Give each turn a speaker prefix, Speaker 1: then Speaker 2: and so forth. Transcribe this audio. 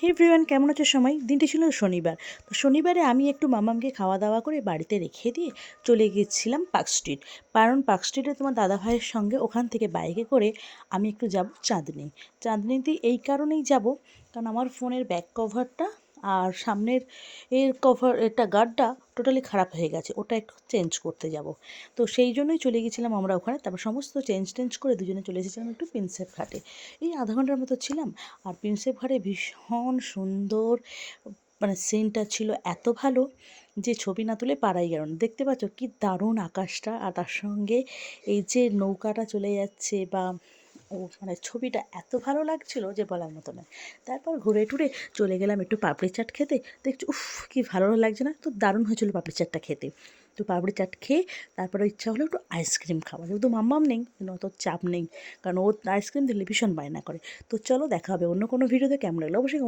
Speaker 1: হে everyone, কেমন আছো সবাই? দিনটি ছিল শনিবার। তো শনিবারে আমি একটু মামামকে খাওয়া দাওয়া করে বাড়িতে রেখে দিয়ে চলে গিয়েছিলাম পার্ক স্ট্রিট। কারণ পার্ক স্ট্রিটে তোমার দাদা ভাইয়ের সঙ্গে ওখান থেকে বাইকে করে আমি একটু যাব চাঁদনি। চাঁদনিতে এই কারণেই যাব, কারণ আমার ফোনের ব্যাক কভারটা আর সামনের এটা গার্ডটা টোটালি খারাপ হয়ে গেছে, ওটা একটু চেঞ্জ করতে যাব। তো সেই জন্যই চলে গেছিলাম আমরা ওখানে। তারপর সমস্ত চেঞ্জ করে দুজনে চলে এসেছিলাম একটু প্রিন্সেপ ঘাটে। এই আধা ঘন্টার মতো ছিলাম। আর প্রিন্সেপ ঘাটে ভীষণ সুন্দর, মানে সিনটা ছিল এত ভালো যে ছবি না তুলে পারাই গেল না। দেখতে পাচ্ছ কি দারুণ আকাশটা, আর তার সঙ্গে এই যে নৌকাটা চলে যাচ্ছে, বা মানে ছবিটা এত ভালো লাগছিল যে বলার মতো নয়। তারপর ঘুরে টুরে চলে গেলাম একটু পাপড়ি চাট খেতে। দেখছি উফ, কি ভালো লাগছে না? তো দারুণ হয়েছিল পাপড়ি চাটটা খেতে। তো পাপড়ি চাট খেয়ে তারপরে ইচ্ছা হলো একটু আইসক্রিম খাওয়া। যেহেতু মাম্মাম নেই, অত চাপ নেই, কারণ ও আইসক্রিম দিলে ভীষণ বায়না করে। তো চলো, দেখা হবে অন্য কোনো ভিডিওতে। কেমন লাগলো অবশ্যই